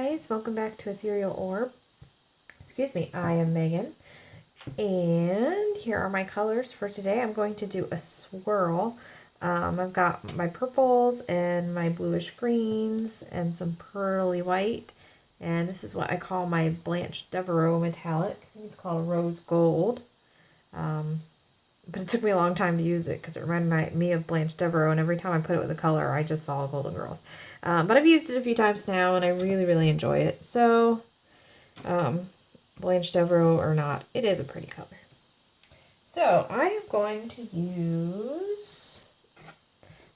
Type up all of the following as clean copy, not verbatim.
guys, welcome back to Ethereal Orb. Excuse me, I am Megan, and here are my colors for today. I'm going to do a swirl. I've got my purples and my bluish greens and some pearly white, and this is what I call my Blanche Devereaux metallic. It's called rose gold. But it took me a long time to use it because it reminded me of Blanche Devereaux, and every time I put it with a color, I just saw Golden Girls. But I've used it a few times now, and I really, really enjoy it. So, Blanche Devereaux or not, it is a pretty color. So, I am going to use,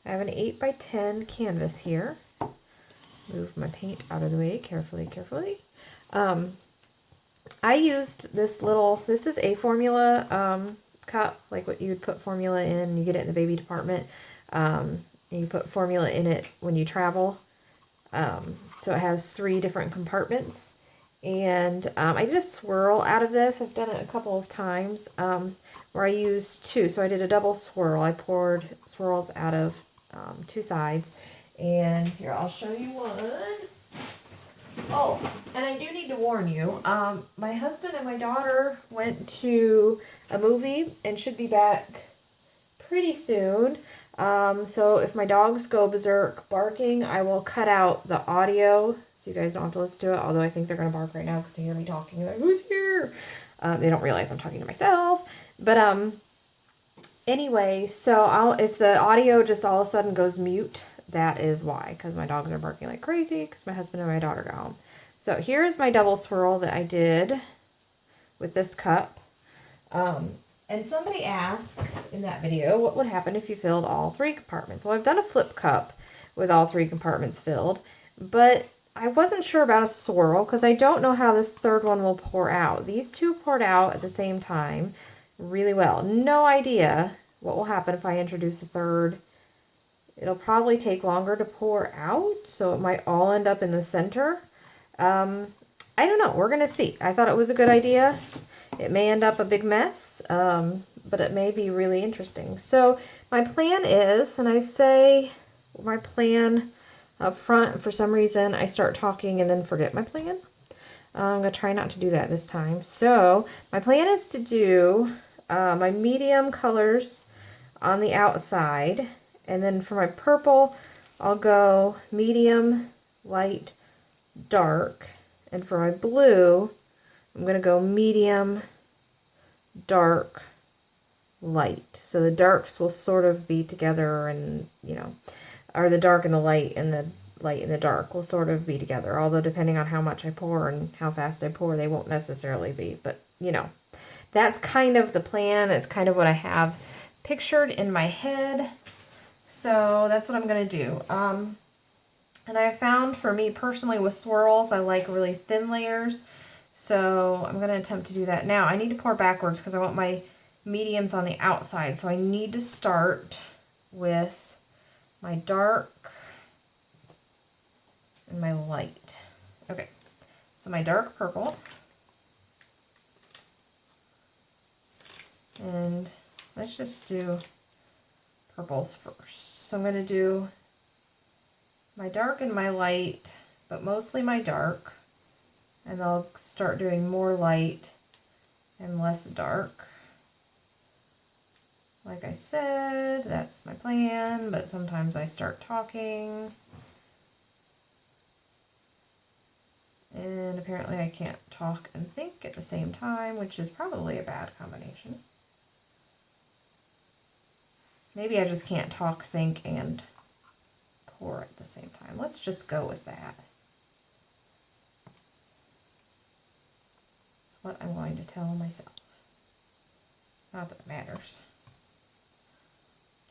I have an 8x10 canvas here. Move my paint out of the way carefully, carefully. I used this little, this is a formula cup, like what you would put formula in. You get it in the baby department. You put formula in it when you travel. So it has 3 different compartments. And I did a swirl out of this. I've done it a couple of times where I used 2. So I did a double swirl. I poured swirls out of 2 sides. And here, I'll show you one. Oh, and I do need to warn you, my husband and my daughter went to a movie and should be back pretty soon. So if my dogs go berserk barking, I will cut out the audio so you guys don't have to listen to it, although I think they're going to bark right now because they hear me talking. They're like, who's here? They don't realize I'm talking to myself. But anyway, so if the audio just all of a sudden goes mute, that is why, because my dogs are barking like crazy because my husband and my daughter got home. So here's my double swirl that I did with this cup. And somebody asked in that video what would happen if you filled all 3 compartments. Well, I've done a flip cup with all 3 compartments filled, but I wasn't sure about a swirl because I don't know how this 3rd one will pour out. These 2 poured out at the same time really well. No idea what will happen if I introduce a 3rd. It'll probably take longer to pour out, so it might all end up in the center. I don't know. We're going to see. I thought it was a good idea. It may end up a big mess, but it may be really interesting. So my plan is, and I say my plan up front, for some reason I start talking and then forget my plan. I'm going to try not to do that this time. So my plan is to do my medium colors on the outside. And then for my purple, I'll go medium, light, dark. And for my blue, I'm going to go medium, dark, light. So the darks will sort of be together and, or the dark and the light and the dark will sort of be together. Although depending on how much I pour and how fast I pour, they won't necessarily be. But, that's kind of the plan. It's kind of what I have pictured in my head. So that's what I'm going to do. And I found for me personally with swirls, I like really thin layers. So I'm going to attempt to do that. Now I need to pour backwards because I want my mediums on the outside. So I need to start with my dark and my light. Okay, so my dark purple. And let's just do purples first. So I'm going to do my dark and my light, but mostly my dark. And I'll start doing more light and less dark. Like I said, that's my plan, but sometimes I start talking. And apparently I can't talk and think at the same time, which is probably a bad combination. Maybe I just can't talk, think, and pour at the same time. Let's just go with that. That's what I'm going to tell myself. Not that it matters.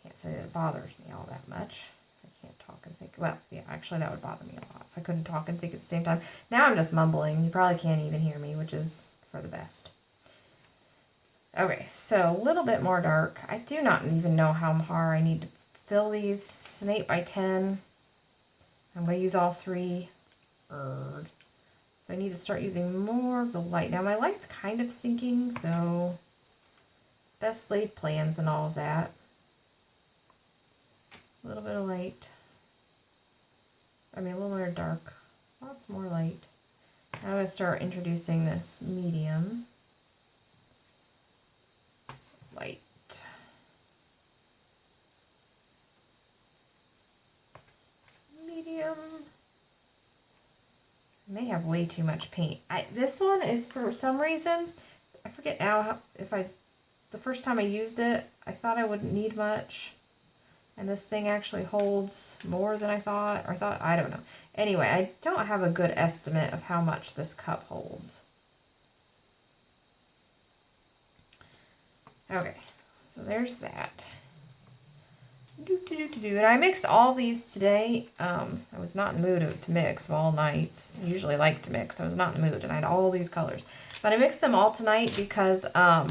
Can't say that it bothers me all that much. I can't talk and think. Well, yeah, actually that would bother me a lot if I couldn't talk and think at the same time. Now I'm just mumbling. You probably can't even hear me, which is for the best. Okay, so a little bit more dark. I do not even know how far I need to fill these. It's an 8x10. I'm going to use all 3. So I need to start using more of the light. Now my light's kind of sinking, so best laid plans and all of that. A little bit of light. A little more dark. Lots more light. Now I'm going to start introducing this medium light. Medium. I may have way too much paint. This one is, for some reason, I forget now how, the first time I used it, I thought I wouldn't need much. And this thing actually holds more than I thought, I don't know. Anyway, I don't have a good estimate of how much this cup holds. Okay, so there's that. And I mixed all these today. I was not in the mood to mix all nights. I usually like to mix. I was not in the mood, and I had all these colors. But I mixed them all tonight because, let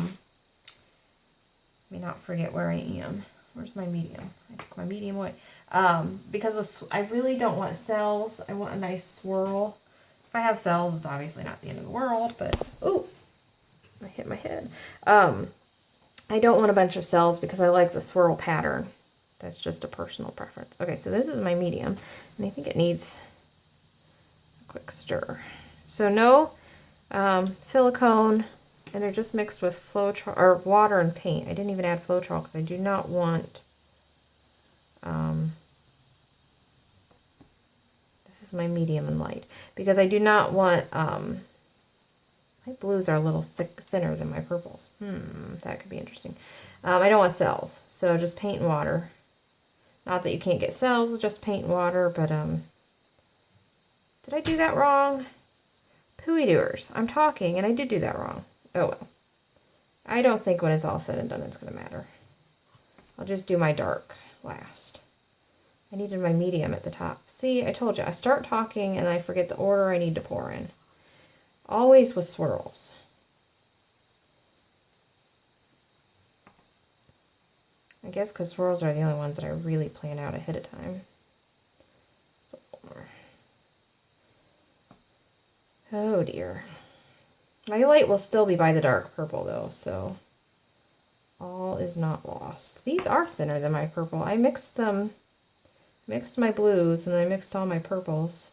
me not forget where I am. Where's my medium? I took my medium away. Because I really don't want cells. I want a nice swirl. If I have cells, it's obviously not the end of the world, but, ooh, I hit my head. I don't want a bunch of cells because I like the swirl pattern. That's just a personal preference. Okay, so this is my medium, and I think it needs a quick stir. So no silicone, and they're just mixed with or water and paint. I didn't even add Floetrol because I do not want, this is my medium and light, because I do not want, my blues are a little thinner than my purples. That could be interesting. I don't want cells, so just paint and water. Not that you can't get cells, just paint and water, but, did I do that wrong? Pooey doers. I'm talking, and I did do that wrong. Oh, well. I don't think when it's all said and done it's going to matter. I'll just do my dark last. I needed my medium at the top. See, I told you, I start talking, and I forget the order I need to pour in. Always with swirls. I guess because swirls are the only ones that I really plan out ahead of time. Oh dear. My light will still be by the dark purple though, so all is not lost. These are thinner than my purple. I mixed my blues and then I mixed all my purples.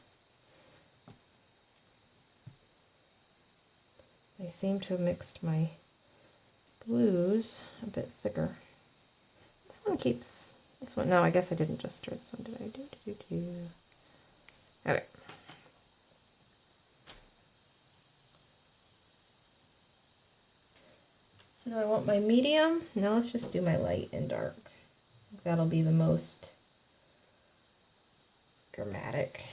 I seem to have mixed my blues a bit thicker. This one keeps, this one, no, I guess I didn't just stir this one, did I? Okay. So do I want my medium? No, let's just do my light and dark. I think that'll be the most dramatic.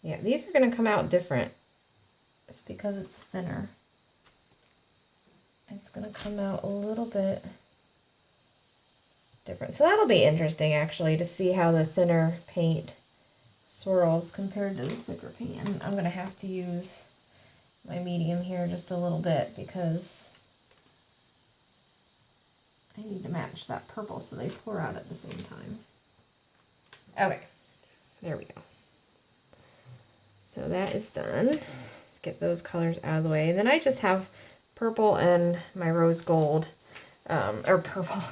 Yeah, these are going to come out different. It's because it's thinner. It's going to come out a little bit different. So that'll be interesting actually to see how the thinner paint swirls compared to the thicker paint. And I'm going to have to use my medium here just a little bit because I need to match that purple so they pour out at the same time. Okay, there we go. So that is done. Let's get those colors out of the way. And then I just have purple and my rose gold, or purple,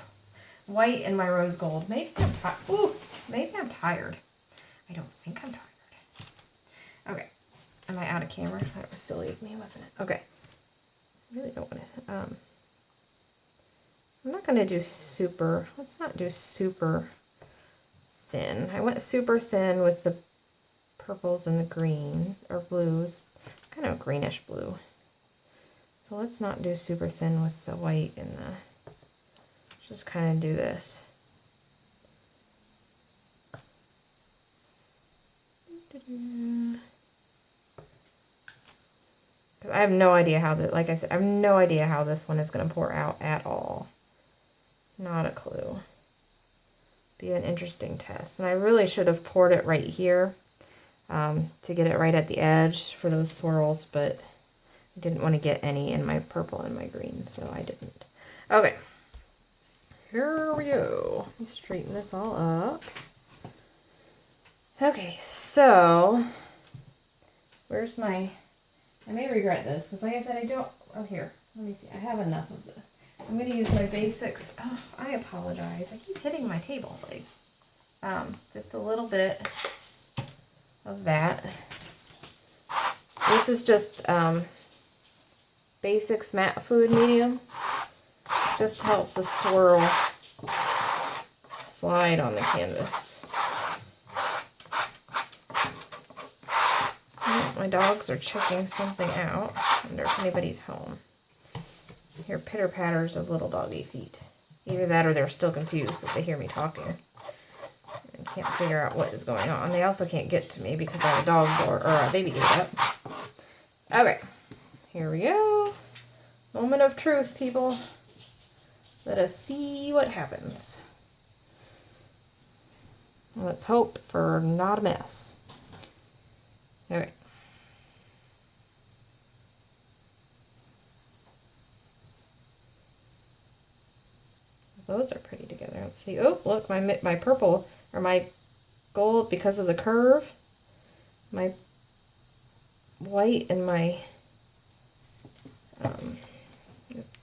white and my rose gold. Maybe I'm tired. I don't think I'm tired. Okay. Am I out of camera? That was silly of me, wasn't it? Okay. I really don't want to, I'm not going to do super, let's not do super thin. I went super thin with the purples and the green, or blues, kind of a greenish blue. So let's not do super thin with the white and the, just kind of do this. I have no idea how like I said, I have no idea how this one is going to pour out at all. Not a clue. Be an interesting test. And I really should have poured it right here to get it right at the edge for those swirls, but I didn't want to get any in my purple and my green, so I didn't. Okay. Here we go. Let me straighten this all up. Okay, so where's my... I may regret this, because like I said, I don't... Oh, here. Let me see. I have enough of this. I'm going to use my basics. Oh, I apologize. I keep hitting my table legs. Just a little bit of that. This is just Basics Matte Food Medium. Just to help the swirl slide on the canvas. Oh, my dogs are checking something out. I wonder if anybody's home. I hear pitter patters of little doggy feet. Either that or they're still confused if they hear me talking. And can't figure out what is going on. They also can't get to me because I have a dog door or a baby gate up. Okay, here we go. Moment of truth, people. Let us see what happens. Let's hope for not a mess. Okay. Those are pretty together. Let's see. Oh, look, my purple, or my gold, because of the curve, my white and my,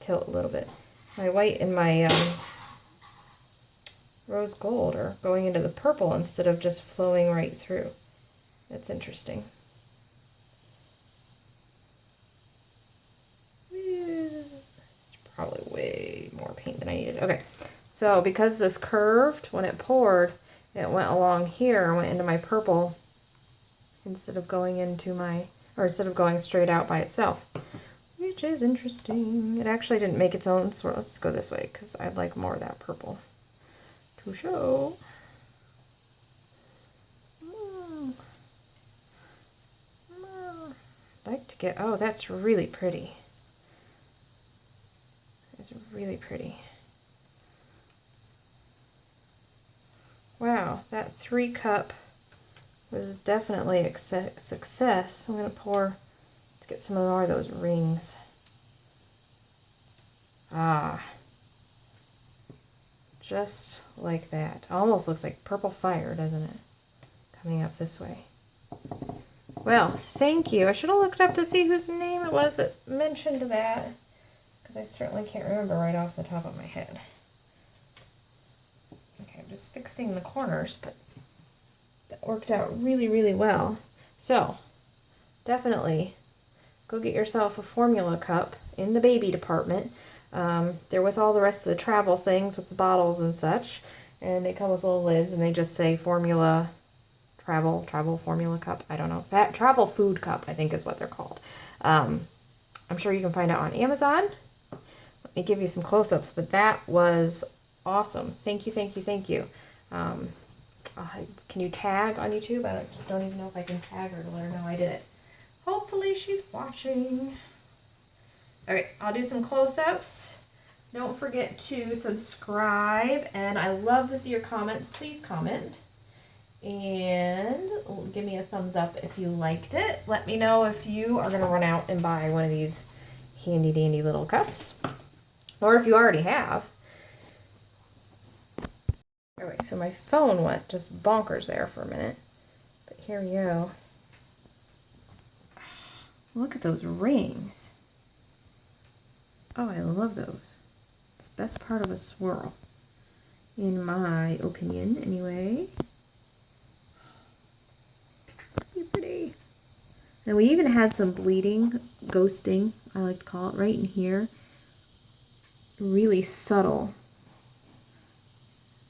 tilt a little bit. My white and my rose gold are going into the purple instead of just flowing right through. That's interesting. It's probably way more paint than I needed. Okay, so because this curved, when it poured, it went along here, went into my purple instead of going into my, or instead of going straight out by itself. Which is interesting. It actually didn't make its own swirl. Let's go this way because I'd like more of that purple to show. I'd like to get, oh, that's really pretty. It's really pretty. Wow, that 3-cup was definitely a success. I'm going to pour, let's get some more of those rings. Ah, just like that. Almost looks like purple fire, doesn't it? Coming up this way. Well, thank you. I should have looked up to see whose name it was that mentioned that, because I certainly can't remember right off the top of my head. Okay, I'm just fixing the corners, but that worked out really, really well. So, definitely go get yourself a formula cup in the baby department. They're with all the rest of the travel things with the bottles and such, and they come with little lids, and they just say formula travel formula cup. I don't know. Travel food cup, I think is what they're called. I'm sure you can find out on Amazon. Let me give you some close-ups, but that was awesome. Thank you, thank you, thank you. Can you tag on YouTube? I don't even know if I can tag her to let her know I did it. Hopefully she's watching. Okay, I'll do some close-ups. Don't forget to subscribe, and I love to see your comments. Please comment. And give me a thumbs up if you liked it. Let me know if you are going to run out and buy one of these handy dandy little cups. Or if you already have. Alright, so my phone went just bonkers there for a minute. But here we go. Look at those rings. Oh, I love those. It's the best part of a swirl. In my opinion, anyway. Pretty. And we even had some bleeding, ghosting, I like to call it, right in here. Really subtle.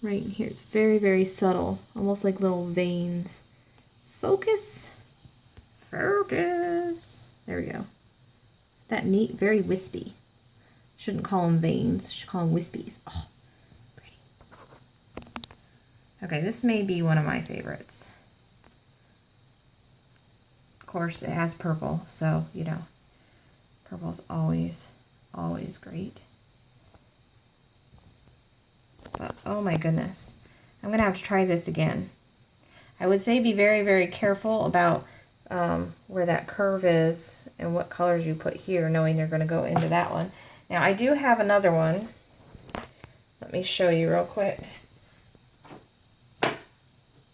Right in here. It's very, very subtle. Almost like little veins. Focus. Focus. There we go. Is that neat? Very wispy. Shouldn't call them veins. Should call them wispies. Oh, pretty. Okay, this may be one of my favorites. Of course, it has purple, so, you know, purple's always, always great. But, oh my goodness. I'm going to have to try this again. I would say be very, very careful about where that curve is and what colors you put here, knowing they're going to go into that one. Now, I do have another one. Let me show you real quick.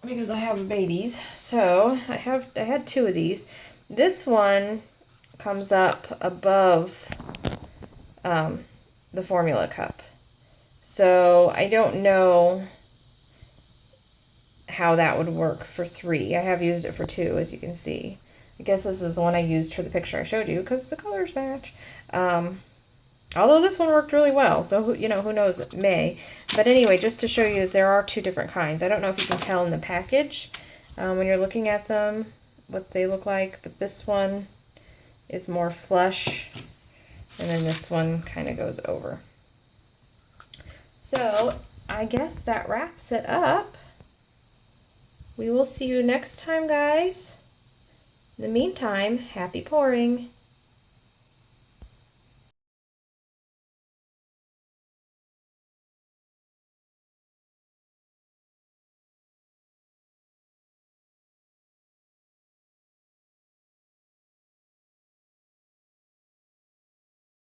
Because I have babies. So, I had 2 of these. This one comes up above the formula cup. So, I don't know how that would work for 3. I have used it for 2, as you can see. I guess this is the one I used for the picture I showed you because the colors match. Although this one worked really well, so you know, who knows, it may. But anyway, just to show you that there are 2 different kinds. I don't know if you can tell in the package when you're looking at them what they look like, but this one is more flush, and then this one kind of goes over. So I guess that wraps it up. We will see you next time, guys. In the meantime, happy pouring.